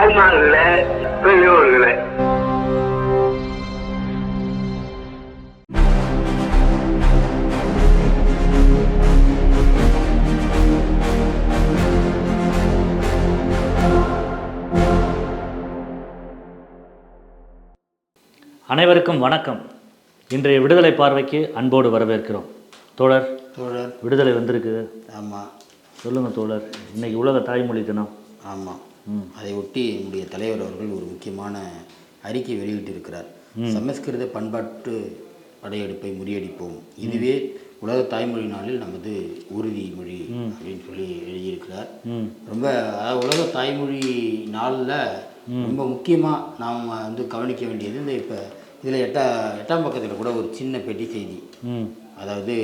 தாய்மார்களே, பெரியோர்களே, அனைவருக்கும் வணக்கம். இன்றைய விடுதலை பார்வைக்கு அன்போடு வரவேற்கிறோம். தோழர் விடுதலை வந்திருக்குது. ஆமாம், சொல்லுங்கள் தோழர். இன்றைக்கி உலக தாய்மொழி தினம். ஆமாம். அதை ஒட்டி என்னுடைய தலைவர் அவர்கள் ஒரு முக்கியமான அறிக்கை வெளியிட்டிருக்கிறார். சமஸ்கிருத பண்பாட்டு படையெடுப்பை முறியடிப்போம், இதுவே உலக தாய்மொழி நாளில் நமது உறுதிமொழி அப்படின்னு சொல்லி எழுதியிருக்கிறார். ரொம்ப உலக தாய்மொழி நாளில் ரொம்ப முக்கியமாக நாம் கவனிக்க வேண்டியது இப்போ இதில் எட்டாம் பக்கத்தில் கூட ஒரு சின்ன பெட்டி செய்தி. அதாவது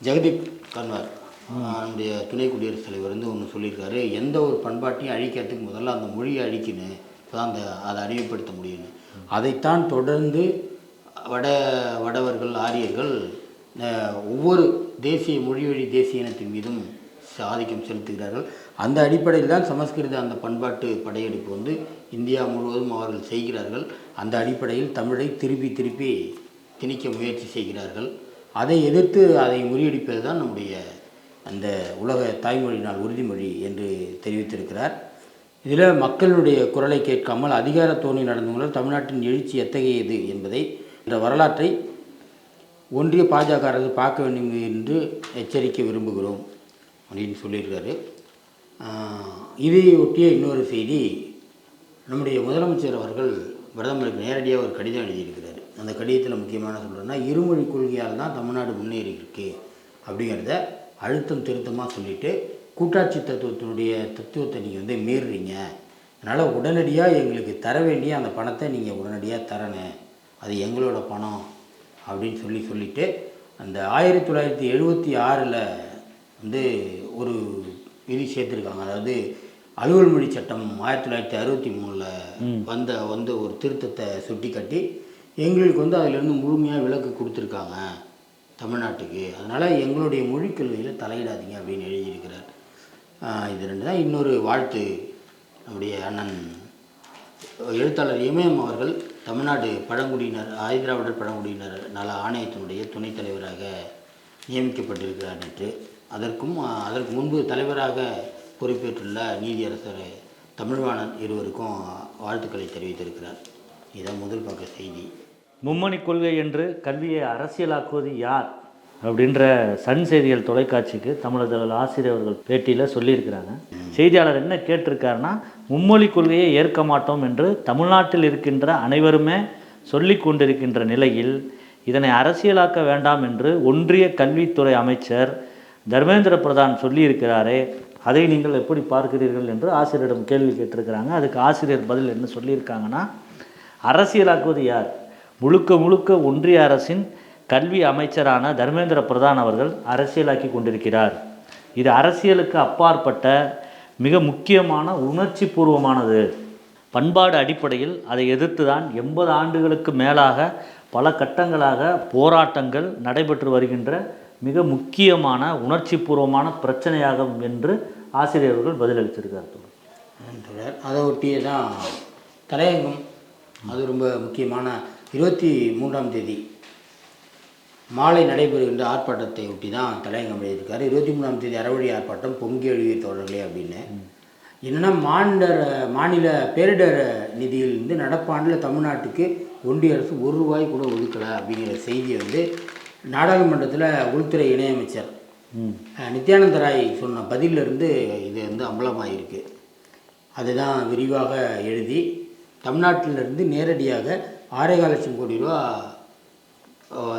ஜெகதீப் கன்வர் நம்முடைய துணை குடியரசுத் தலைவர் ஒன்று சொல்லியிருக்காரு, எந்த ஒரு பண்பாட்டையும் அழிக்கிறதுக்கு முதல்ல அந்த மொழியை அழிக்கணும், இப்போ தான் அதை அறிவுப்படுத்த முடியும்னு. அதைத்தான் தொடர்ந்து வடவர்கள் ஆரியர்கள் ஒவ்வொரு தேசிய மொழிவழி தேசிய இனத்தின் மீதும் ஆதிக்கம் செலுத்துகிறார்கள். அந்த அடிப்படையில் தான் சமஸ்கிருத அந்த பண்பாட்டு படையெடுப்பு இந்தியா முழுவதும் அவர்கள் செய்கிறார்கள். அந்த அடிப்படையில் தமிழை திருப்பி திணிக்க முயற்சி செய்கிறார்கள். அதை எதிர்த்து அதை முறியடிப்பது தான் நம்முடைய அந்த உலக தாய்மொழி நாள் உறுதிமொழி என்று தெரிவித்திருக்கிறார். இதில் மக்களுடைய குரலை கேட்காமல் அதிகார தோணி நடந்துள்ள தமிழ்நாட்டின் எழுச்சி எத்தகையது என்பதை இந்த வரலாற்றை ஒன்றிய பாஜக அரசு பார்க்க வேண்டும் என்று எச்சரிக்க விரும்புகிறோம் அப்படின்னு சொல்லியிருக்காரு. இதை ஒட்டிய இன்னொரு செய்தி, நம்முடைய முதலமைச்சர் அவர்கள் பிரதமருக்கு நேரடியாக ஒரு கடிதம் எழுதியிருக்கிறார். அந்த கடிதத்தில் முக்கியமான சொல்கிறேன்னா, இருமொழி கொள்கையால் தான் தமிழ்நாடு முன்னேறி இருக்கு அப்படிங்கிறத அழுத்தம் திருத்தமாக சொல்லிவிட்டு, கூட்டாட்சி தத்துவத்தை நீங்கள் மீறுறீங்க, அதனால் உடனடியாக எங்களுக்கு தர வேண்டிய அந்த பணத்தை நீங்கள் உடனடியாக தரணும், அது எங்களோட பணம் அப்படின்னு சொல்லிவிட்டு அந்த 1976 ஒரு விதி சேர்த்துருக்காங்க. அதாவது அலுவல் மொழி சட்டம் 1963 வந்த ஒரு திருத்தத்தை சுட்டி காட்டி எங்களுக்கு அதிலிருந்து முழுமையாக விலக்கு கொடுத்துருக்காங்க தமிழ்நாட்டுக்கு, அதனால் எங்களுடைய மொழிக் கல்வியில் தலையிடாதீங்க அப்படின்னு எழுதியிருக்கிறார். இது ரெண்டு தான். இன்னொரு வாழ்த்து, நம்முடைய அண்ணன் எழுத்தாளர் இமயம் அவர்கள் தமிழ்நாடு பழங்குடியினர் ஆதிதிராவிடர் பழங்குடியினர் நல ஆணையத்தினுடைய துணைத் தலைவராக நியமிக்கப்பட்டிருக்கிறார் நேற்று. அதற்கு முன்பு தலைவராக பொறுப்பேற்றுள்ள நீதியரசர் தமிழ்வாணன் இருவருக்கும் வாழ்த்துக்களை தெரிவித்திருக்கிறார். இதுதான் முதல் பக்க செய்தி. மும்மொழி கொள்கை என்று கல்வியை அரசியலாக்குவது யார் அப்படின்ற சன் செய்திகள் தொலைக்காட்சிக்கு தமிழக ஆசிரியர் அவர்கள் பேட்டியில் சொல்லியிருக்கிறாங்க. செய்தியாளர் என்ன கேட்டிருக்காருன்னா, மும்மொழி கொள்கையை ஏற்க மாட்டோம் என்று தமிழ்நாட்டில் இருக்கின்ற அனைவருமே சொல்லி கொண்டிருக்கின்ற நிலையில் இதனை அரசியலாக்க வேண்டாம் என்று ஒன்றிய கல்வித்துறை அமைச்சர் தர்மேந்திர பிரதான் சொல்லியிருக்கிறாரே, அதை நீங்கள் எப்படி பார்க்கிறீர்கள் என்று ஆசிரியரிடம் கேள்வி கேட்டிருக்கிறாங்க. அதுக்கு ஆசிரியர் பதில் என்ன சொல்லியிருக்காங்கன்னா, அரசியலாக்குவது யார்? முழுக்க ஒன்றிய அரசின் கல்வி அமைச்சரான தர்மேந்திர பிரதான் அவர்கள் அரசியலாக்கி கொண்டிருக்கிறார். இது அரசியலுக்கு அப்பாற்பட்ட மிக முக்கியமான உணர்ச்சி பூர்வமானது. பண்பாடு அடிப்படையில் அதை எதிர்த்து தான் 80 ஆண்டுகளுக்கு மேலாக பல கட்டங்களாக போராட்டங்கள் நடைபெற்று வருகின்ற மிக முக்கியமான உணர்ச்சி பூர்வமான பிரச்சனையாகும் என்று ஆசிரியர்கள் பதிலளித்திருக்கார். அதை ஒட்டியே தான் தலையங்கம். அது ரொம்ப முக்கியமான 23ஆம் தேதி மாலை நடைபெறுகின்ற ஆர்ப்பாட்டத்தை ஒட்டி தான் தலையங்கம் எழுதியிருக்காரு. 23ஆம் தேதி அறவழி ஆர்ப்பாட்டம், பொங்கி எழுதிய தோழர்களே அப்படின்னு. என்னென்னா, மாநில பேரிடர் நிதியிலிருந்து நடப்பாண்டில் தமிழ்நாட்டுக்கு ஒன்றிய அரசு ₹1 கூட ஒதுக்கலை அப்படிங்கிற செய்தியை நாடாளுமன்றத்தில் உள்துறை இணையமைச்சர் நித்யானந்த ராய் சொன்ன பதிலிருந்து இது அம்பலமாகிருக்கு. அதுதான் விரிவாக எழுதி தமிழ்நாட்டிலிருந்து நேரடியாக 6.25 லட்சம் கோடி ரூபா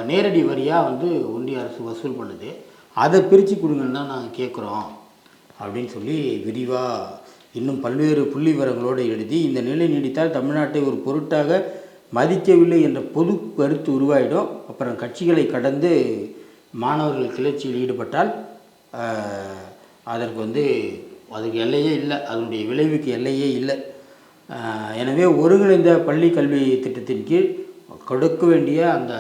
நேரடி வரியாக ஒன்றிய அரசு வசூல் பண்ணுது, அதை பிரித்து கொடுங்கன்னு தான் நாங்கள் கேட்குறோம் அப்படின்னு சொல்லி விரிவாக இன்னும் பல்வேறு புள்ளி விவரங்களோடு எழுதி, இந்த நிலை நீடித்தால் தமிழ்நாட்டை ஒரு பொருட்டாக மதிக்கவில்லை என்ற பொது கருத்து உருவாயிடும், அப்புறம் கட்சிகளை கடந்து மாணவர்கள் கிளர்ச்சியில் ஈடுபட்டால் அதுக்கு எல்லையே இல்லை, அதனுடைய விளைவுக்கு எல்லையே இல்லை. எனவே ஒருங்கிணைந்த பள்ளி கல்வி திட்டத்தின் கீழ் கொடுக்க வேண்டிய அந்த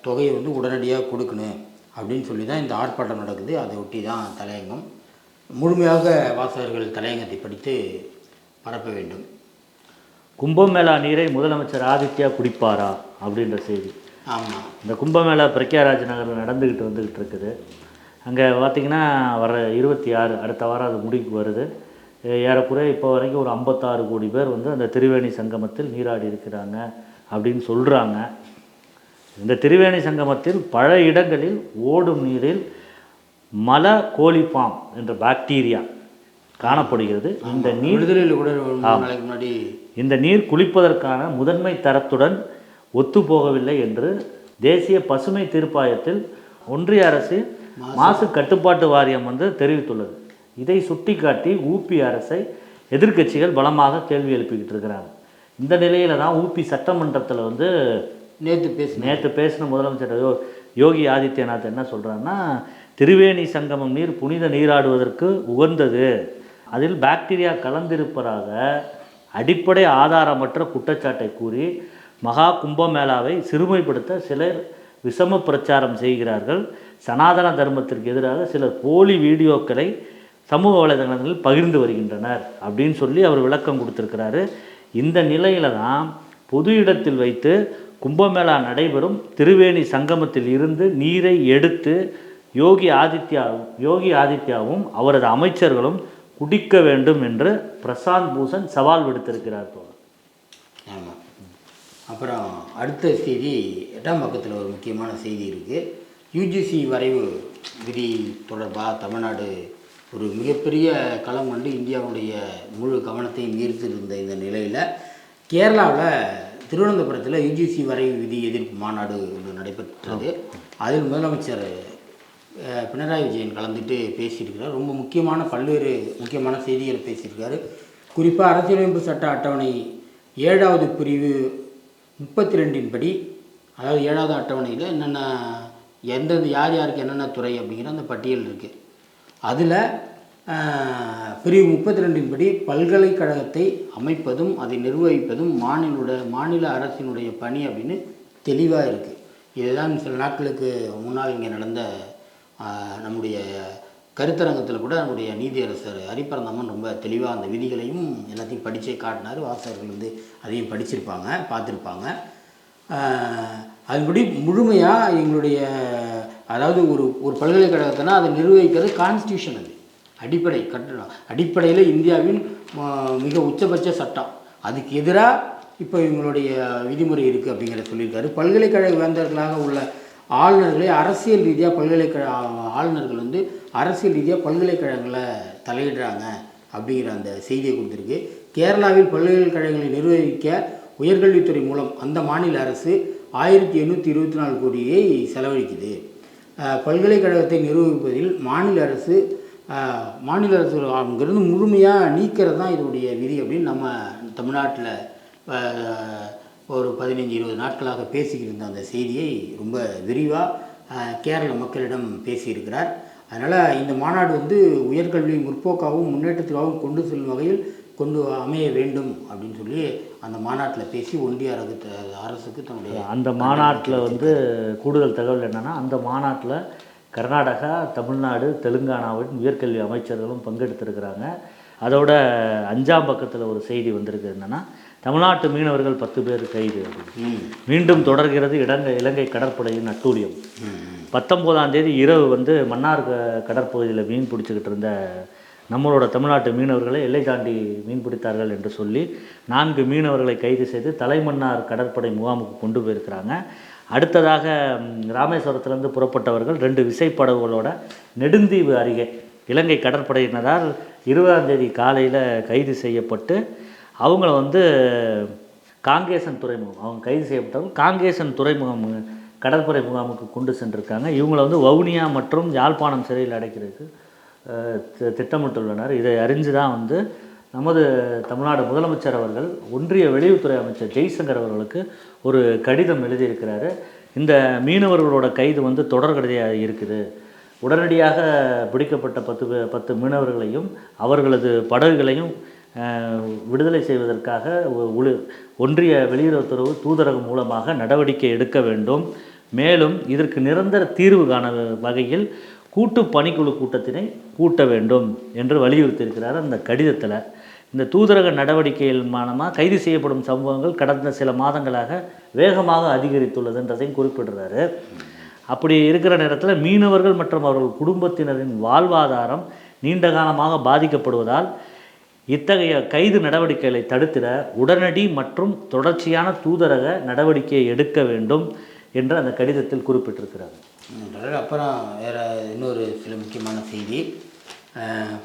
தொகையை உடனடியாக கொடுக்கணும் அப்படின்னு சொல்லி தான் இந்த ஆர்ப்பாட்டம் நடக்குது. அதை ஒட்டி தான் தலையங்கம். முழுமையாக வாசகர்கள் தலையங்கத்தை படித்து பரப்ப வேண்டும். கும்பமேளா நீரை முதலமைச்சர் ஆதித்யா குடிப்பாரா அப்படின்ற செய்தி. ஆமாம், இந்த கும்பமேளா பிரக்யாராஜ் நகரில் வந்துக்கிட்டு இருக்குது. அங்கே பார்த்திங்கன்னா வர 26 அடுத்த வாரம் அது முடிவுக்கு வருது. ஏறக்குறைய இப்போ வரைக்கும் ஒரு 56 கோடி பேர் வந்து அந்த திரிவேணி சங்கமத்தில் நீராடி இருக்கிறாங்க அப்படின்னு சொல்கிறாங்க. இந்த திரிவேணி சங்கமத்தில் பல இடங்களில் ஓடும் நீரில் கோலிஃபார்ம் என்ற பாக்டீரியா காணப்படுகிறது. இந்த நீர் முன்னாடி இந்த நீர் குளிப்பதற்கான முதன்மை தரத்துடன் ஒத்துப்போகவில்லை என்று தேசிய பசுமை தீர்ப்பாயத்தில் ஒன்றிய அரசு மாசு கட்டுப்பாட்டு வாரியம் வந்து தெரிவித்துள்ளது. இதை சுட்டிக்காட்டி ஊபி அரசை எதிர்க்கட்சிகள் பலமாக கேள்வி எழுப்பிக்கிட்டு இருக்கிறாங்க. இந்த நிலையில தான் ஊபி சட்டமன்றத்தில் வந்து நேற்று பேசின முதலமைச்சர் யோகி ஆதித்யநாத் என்ன சொல்கிறாருன்னா, திரிவேணி சங்கமம் நீர் புனித நீராடுவதற்கு உகந்தது, அதில் பாக்டீரியா கலந்திருப்பதாக அடிப்படை ஆதாரமற்ற குற்றச்சாட்டை கூறி மகா கும்பமேளாவை சிறுமைப்படுத்த சிலர் விஷம பிரச்சாரம் செய்கிறார்கள். சனாதன தர்மத்திற்கு எதிராக சிலர் போலி வீடியோக்களை சமூக வலைதளங்களில் பகிர்ந்து வருகின்றனர் அப்படின்னு சொல்லி அவர் விளக்கம் கொடுத்துருக்கிறாரு. இந்த நிலையில தான் பொது இடத்தில் வைத்து கும்பமேளா நடைபெறும் திரிவேணி சங்கமத்தில் இருந்து நீரை எடுத்து யோகி ஆதித்யாவும் அவரது அமைச்சர்களும் குடிக்க வேண்டும் என்று பிரசாந்த் பூஷன் சவால் விடுத்திருக்கிறார். ஆமாம். அப்புறம் அடுத்த செய்தி 8ஆம் பக்கத்தில் ஒரு முக்கியமான செய்தி இருக்குது. யுஜிசி வரைவு விதி தொடர்பாக தமிழ்நாடு ஒரு மிகப்பெரிய களம் கண்டு இந்தியாவுடைய முழு கவனத்தையும் ஈர்த்திருந்த இந்த நிலையில் கேரளாவில் திருவனந்தபுரத்தில் யுஜிசி வரைவு விதி எதிர்ப்பு மாநாடு ஒன்று நடைபெற்றது. அதில் முதலமைச்சர் பினராயி விஜயன் கலந்துட்டு பேசியிருக்கிறார். ரொம்ப பல்வேறு முக்கியமான செய்திகளை பேசியிருக்காரு. குறிப்பாக அரசியலமைப்பு சட்ட அட்டவணை 7வது பிரிவு 32 படி, அதாவது 7வது அட்டவணையில் என்னென்ன எந்தெந்த யாருக்கு என்னென்ன துறை அப்படிங்கிற அந்த பட்டியல் இருக்குது. அதில் பிரிவு 32 படி பல்கலைக்கழகத்தை அமைப்பதும் அதை நிர்வகிப்பதும் மாநில அரசினுடைய பணி அப்படின்னு தெளிவாக இருக்குது. இதுதான் சில நாட்களுக்கு முன்னால் இங்கே நடந்த நம்முடைய கருத்தரங்கத்தில் கூட நம்முடைய நீதியரசர் ஹரிபரந்தாமன் ரொம்ப தெளிவாக அந்த விதிகளையும் எல்லாத்தையும் படித்தே காட்டினார். வாசகர்கள் வந்து அதையும் படிச்சிருப்பாங்க, பார்த்துருப்பாங்க. அதுபடி முழுமையாக எங்களுடைய அதாவது ஒரு பல்கலைக்கழகத்தினா அதை நிர்வகிக்கிறது கான்ஸ்டியூஷன், அது அடிப்படை கட்டணம், அடிப்படையில் இந்தியாவின் மிக உச்சபட்ச சட்டம். அதுக்கு எதிராக இப்போ இவங்களுடைய விதிமுறை இருக்குது அப்படிங்கிறத சொல்லியிருக்காரு. பல்கலைக்கழக வேந்தர்களாக உள்ள ஆளுநர்களை அரசியல் ரீதியாக ஆளுநர்கள் வந்து அரசியல் ரீதியாக பல்கலைக்கழகங்களை தலையிடுறாங்க அப்படிங்கிற அந்த செய்தியை கொடுத்துருக்கு. கேரளாவில் பல்கலைக்கழகங்களை நிர்வகிக்க உயர்கல்வித்துறை மூலம் அந்த மாநில அரசு 1824 கோடியை செலவழிக்குது. பல்கலைக்கழகத்தை நிர்வகிப்பதில் மாநில அரசு அங்கிருந்து முழுமையாக நீக்கிறது தான் இதனுடைய விதி அப்படின்னு நம்ம தமிழ்நாட்டில் ஒரு 15-20 நாட்களாக பேசிக்கிட்டு இருந்த அந்த செய்தியை ரொம்ப விரிவாக கேரள மக்களிடம் பேசியிருக்கிறார். அதனால் இந்த மாநாடு வந்து உயர்கல்வி முற்போக்காகவும் முன்னேற்றத்திற்காகவும் கொண்டு செல்லும் வகையில் கொண்டு அமைய வேண்டும் அப்படின்னு சொல்லி அந்த மாநாட்டில் பேசி ஒன்றிய அரசுக்கு தன்னுடைய அந்த மாநாட்டில் வந்து கூடுதல் தகவல் என்னென்னா, அந்த மாநாட்டில் கர்நாடகா, தமிழ்நாடு, தெலுங்கானாவின் உயர்கல்வி அமைச்சர்களும் பங்கெடுத்திருக்கிறாங்க. அதோட 5ஆம் பக்கத்தில் ஒரு செய்தி வந்திருக்கு. என்னென்னா, தமிழ்நாட்டு மீனவர்கள் 10 பேர் கைது. மீண்டும் தொடர்கிறது இலங்கை கடற்படையின் அட்டூழியம். 19ஆம் தேதி இரவு வந்து மன்னார் கடற்பகுதியில் மீன் பிடிச்சிக்கிட்டு இருந்த நம்மளோட தமிழ்நாட்டு மீனவர்களை எல்லை தாண்டி மீன் பிடித்தார்கள் என்று சொல்லி 4 மீனவர்களை கைது செய்து தலைமன்னார் கடற்படை முகாமுக்கு கொண்டு போயிருக்கிறாங்க. அடுத்ததாக ராமேஸ்வரத்திலிருந்து புறப்பட்டவர்கள் 2 விசைப்படகுகளோட நெடுந்தீவு அருகே இலங்கை கடற்படையினரால் 20ஆம் தேதி காலையில் கைது செய்யப்பட்டு அவங்கள வந்து காங்கேசன் துறைமுகம், அவங்க கைது செய்யப்பட்டவங்க காங்கேசன் துறைமுகம் கடற்படை முகாமுக்கு கொண்டு சென்றிருக்காங்க. இவங்களை வந்து வவுனியா மற்றும் யாழ்ப்பாணம் சிறையில் அடைக்கிறதுக்கு திட்டமிட்டுள்ளனர். இதை அறிஞ்சு தான் வந்து நமது தமிழ்நாடு முதலமைச்சர் அவர்கள் ஒன்றிய வெளியுறவுத்துறை அமைச்சர் ஜெய்சங்கர் அவர்களுக்கு ஒரு கடிதம் எழுதியிருக்கிறாரு. இந்த மீனவர்களோட கைது வந்து தொடர்கதையாக இருக்குது, உடனடியாக பிடிக்கப்பட்ட 10 மீனவர்களையும் அவர்களது படகுகளையும் விடுதலை செய்வதற்காக ஒன்றிய வெளியுறவுத்துறை தூதரகம் மூலமாக நடவடிக்கை எடுக்க வேண்டும். மேலும் இதற்கு நிரந்தர தீர்வு காண வகையில் கூட்டு பணிக்குழு கூட்டத்தினை கூட்ட வேண்டும் என்று வலியுறுத்தியிருக்கிறார் அந்த கடிதத்தில். இந்த தூதரக நடவடிக்கைகள் மூலமாக கைது செய்யப்படும் சம்பவங்கள் கடந்த சில மாதங்களாக வேகமாக அதிகரித்துள்ளதுன்றதையும் குறிப்பிடுறாரு. அப்படி இருக்கிற நேரத்தில் மீனவர்கள் மற்றும் அவர்கள் குடும்பத்தினரின் வாழ்வாதாரம் நீண்ட காலமாக பாதிக்கப்படுவதால் இத்தகைய கைது நடவடிக்கைகளை தடுத்திட உடனடி மற்றும் தொடர்ச்சியான தூதரக நடவடிக்கையை எடுக்க வேண்டும் என்று அந்த கடிதத்தில் குறிப்பிட்டிருக்கிறார். அப்புறம் வேறு இன்னொரு சில முக்கியமான செய்தி,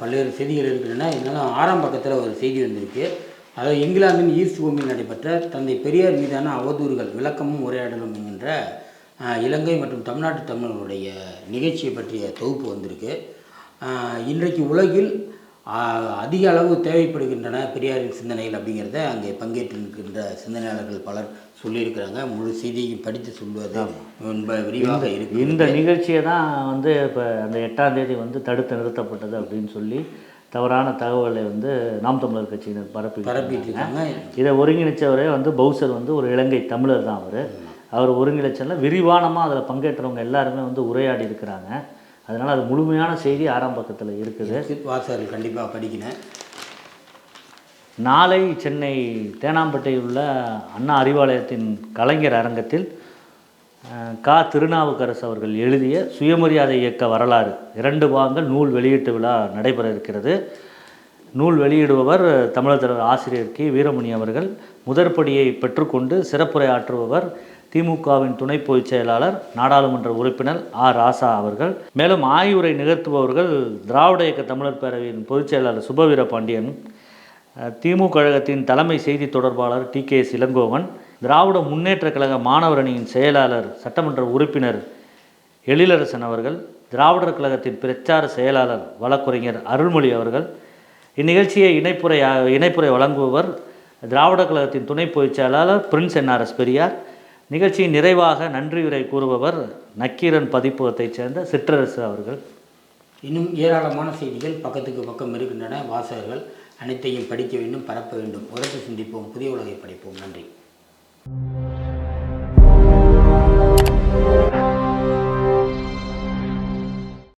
பல்வேறு செய்திகள் இருக்குன்னா இருந்தாலும் 6ஆம் பக்கத்தில் ஒரு செய்தி வந்திருக்கு. அதாவது இங்கிலாந்தின் ஈஸ்ட் ஹோமில் நடைபெற்ற தந்தை பெரியார் மீதான அவதூறுகள் விளக்கமும் உரையாடலும் என்கின்ற இலங்கை மற்றும் தமிழ்நாட்டு தமிழர்களுடைய நிகழ்ச்சியை பற்றிய தொகுப்பு வந்திருக்கு. இன்றைக்கு உலகில் அதிக அளவு தேவைப்படுகின்றன பெரியாரின் சிந்தனைகள் அப்படிங்கிறத அங்கே பங்கேற்றிருக்கின்ற சிந்தனையாளர்கள் பலர் சொல்லியிருக்கிறாங்க. முழு செய்தியையும் படித்து சொல்வது ரொம்ப விரிவாக இருக்குது. இந்த நிகழ்ச்சியை தான் வந்து இப்போ அந்த 8ஆம் தேதி வந்து தடுத்து நிறுத்தப்பட்டது அப்படின்னு சொல்லி தவறான தகவலை வந்து நாம் தமிழர் கட்சியினர் பரப்பிட்டு இருக்காங்க. இதை ஒருங்கிணைச்சவரே வந்து பௌசர் வந்து ஒரு இலங்கை தமிழர் தான். அவர் ஒருங்கிணைச்சல விரிவானமாக அதில் பங்கேற்றவங்க எல்லாருமே வந்து உரையாடி இருக்கிறாங்க. அதனால் அது முழுமையான செய்தி 6ஆம் பக்கத்தில் இருக்குது. வாசகர்கள் கண்டிப்பாக படிக்கணும். நாளை சென்னை தேனாம்பேட்டையில் உள்ள அண்ணா அறிவாலயத்தின் கலைஞர் அரங்கத்தில் திருநாவுக்கரசு அவர்கள் எழுதிய சுயமரியாதை இயக்க வரலாறு 2 பாகங்கள் நூல் வெளியீட்டு விழா நடைபெற இருக்கிறது. நூல் வெளியிடுபவர் தமிழர் தலைவர் ஆசிரியர் கி வீரமணி அவர்கள். முதற்படியை பெற்றுக்கொண்டு சிறப்புரை ஆற்றுபவர் திமுகவின் துணை பொதுச் செயலாளர் நாடாளுமன்ற உறுப்பினர் ராசா அவர்கள். மேலும் ஆய்வுரை நிகழ்த்துபவர்கள் திராவிட இயக்க தமிழர் பேரவையின் பொதுச் செயலாளர் சுபவீர பாண்டியன், திமுக கழகத்தின் தலைமை செய்தி தொடர்பாளர் TKS இளங்கோவன், திராவிட முன்னேற்ற கழக மாணவர் அணியின் செயலாளர் சட்டமன்ற உறுப்பினர் எழிலரசன் அவர்கள், திராவிடர் கழகத்தின் பிரச்சார செயலாளர் வழக்குரைஞர் அருள்மொழி அவர்கள். இந்நிகழ்ச்சியை இணைப்புரை வழங்குபவர் திராவிடர் கழகத்தின் துணை பொதுச் செயலாளர் பிரின்ஸ் NRS பெரியார். நிகழ்ச்சியின் நிறைவாக நன்றியுரை கூறுபவர் நக்கீரன் பதிப்பகத்தைச் சேர்ந்த சிற்றரசு அவர்கள். இன்னும் ஏராளமான செய்திகள் பக்கத்துக்கு பக்கம் இருக்கின்றன. வாசகர்கள் அனைத்தையும் படிக்க வேண்டும், பரப்ப வேண்டும். உரத்து சிந்திப்போம், புதிய உலகை படைப்போம். நன்றி.